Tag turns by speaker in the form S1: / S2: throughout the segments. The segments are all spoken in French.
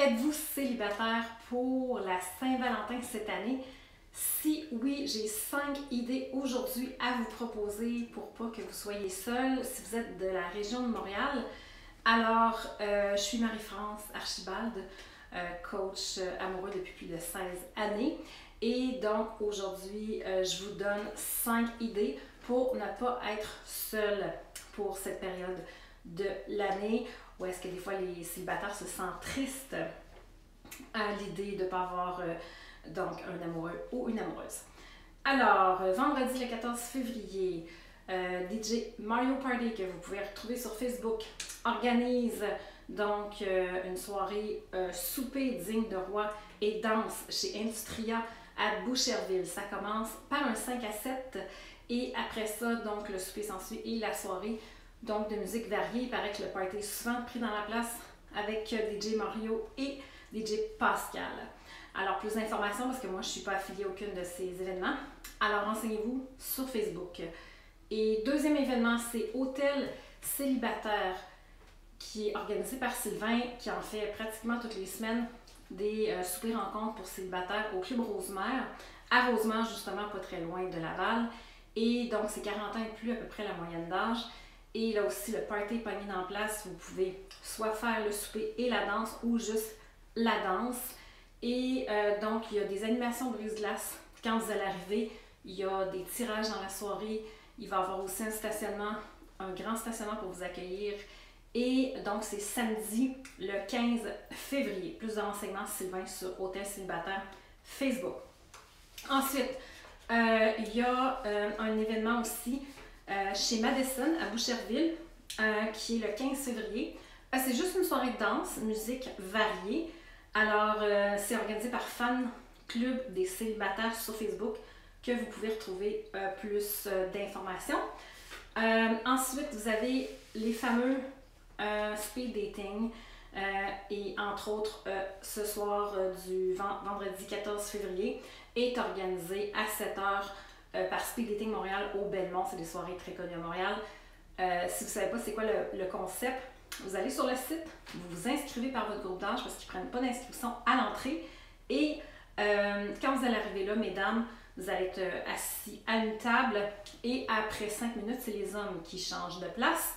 S1: êtes-vous célibataire pour la Saint-Valentin cette année? Si oui, j'ai 5 idées aujourd'hui à vous proposer pour pas que vous soyez seul si vous êtes de la région de Montréal. Alors, je suis Marie-France Archibald, coach amoureux depuis plus de 16 années. Et donc, aujourd'hui, je vous donne 5 idées pour ne pas être seul pour cette période de l'année où est-ce que des fois les célibataires se sentent tristes à l'idée de ne pas avoir donc un amoureux ou une amoureuse. Alors, vendredi le 14 février, DJ Mario Party que vous pouvez retrouver sur Facebook organise donc une soirée souper digne de roi et danse chez Industria à Boucherville. Ça commence par un 5 à 7 et après ça, donc le souper s'ensuit et la soirée donc de musique variée. Il paraît que le party est souvent pris dans la place avec DJ Mario et DJ Pascal. Alors, plus d'informations parce que moi, je ne suis pas affiliée à aucune de ces événements. Alors, renseignez-vous sur Facebook. Et deuxième événement, c'est Hôtel Célibataire qui est organisé par Sylvain, qui en fait pratiquement toutes les semaines des soupers rencontres pour célibataires au Club Rosemère, à Rosemère, justement, pas très loin de Laval. Et donc, c'est 40 ans et plus, à peu près la moyenne d'âge. Et là aussi, le party est pas mis en place. Vous pouvez soit faire le souper et la danse ou juste la danse. Et donc, il y a des animations brise-glace. Quand vous allez arriver, il y a des tirages dans la soirée. Il va y avoir aussi un stationnement, un grand stationnement pour vous accueillir. Et donc, c'est samedi, le 15 février. Plus de renseignements, Sylvain, sur Hôtel Célibataire Facebook. Ensuite, il y a un événement aussi chez Madison, à Boucherville, qui est le 15 février. C'est juste une soirée de danse, musique variée. Alors, c'est organisé par Fan Club des célibataires sur Facebook que vous pouvez retrouver plus d'informations. Ensuite, vous avez les fameux speed dating et entre autres, ce soir du vendredi 14 février est organisé à 7h par Speed Dating Montréal au Belmont. C'est des soirées très connues à Montréal. Si vous ne savez pas c'est quoi le concept, vous allez sur le site, vous vous inscrivez par votre groupe d'âge parce qu'ils ne prennent pas d'inscription à l'entrée. Et quand vous allez arriver là, mesdames, vous allez être assis à une table et après 5 minutes, c'est les hommes qui changent de place.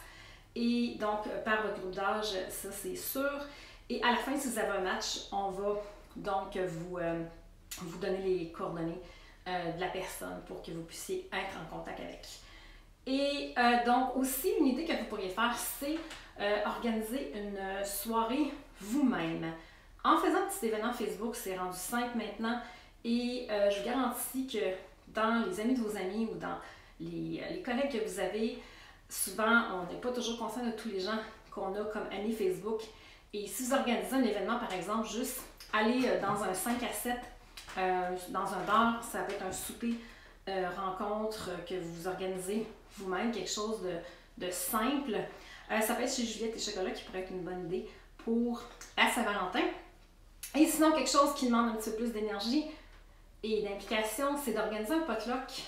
S1: Et donc, par votre groupe d'âge, ça c'est sûr. Et à la fin, si vous avez un match, on va donc vous donner les coordonnées de la personne pour que vous puissiez être en contact avec. Et donc aussi, une idée que vous pourriez faire, c'est organiser une soirée vous-même. En faisant un petit événement Facebook, c'est rendu simple maintenant et je vous garantis que dans les amis de vos amis ou dans les collègues que vous avez, souvent, on n'est pas toujours conscient de tous les gens qu'on a comme amis Facebook. Et si vous organisez un événement, par exemple, juste aller dans un 5 à 7, dans un bar, ça va être un souper rencontre que vous organisez vous-même, quelque chose de simple. Ça peut être chez Juliette et Chocolat qui pourrait être une bonne idée pour la Saint-Valentin. Et sinon, quelque chose qui demande un petit peu plus d'énergie et d'implication, c'est d'organiser un potluck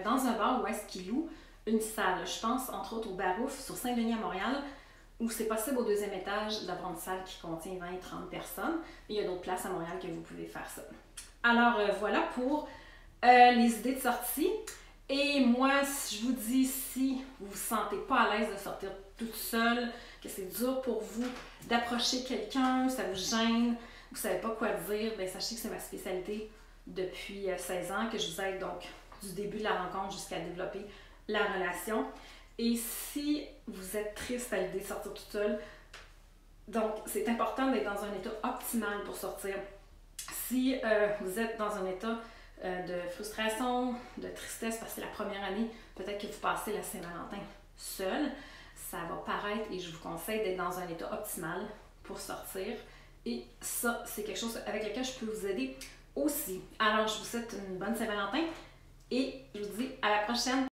S1: dans un bar où est-ce qu'il loue une salle. Je pense entre autres au Barouf sur Saint-Denis à Montréal, où c'est possible au deuxième étage d'avoir une salle qui contient 20-30 personnes. Et il y a d'autres places à Montréal que vous pouvez faire ça. Alors voilà pour les idées de sortie. Et moi, je vous dis, si vous ne vous sentez pas à l'aise de sortir toute seule, que c'est dur pour vous d'approcher quelqu'un, ça vous gêne, vous ne savez pas quoi dire, bien sachez que c'est ma spécialité depuis 16 ans, que je vous aide donc du début de la rencontre jusqu'à développer la relation. Et si vous êtes triste à l'idée de sortir toute seule, donc c'est important d'être dans un état optimal pour sortir. Si vous êtes dans un état de frustration, de tristesse parce que c'est la première année, peut-être que vous passez la Saint-Valentin seul, ça va paraître et je vous conseille d'être dans un état optimal pour sortir. Et ça, c'est quelque chose avec lequel je peux vous aider aussi. Alors, je vous souhaite une bonne Saint-Valentin et je vous dis à la prochaine!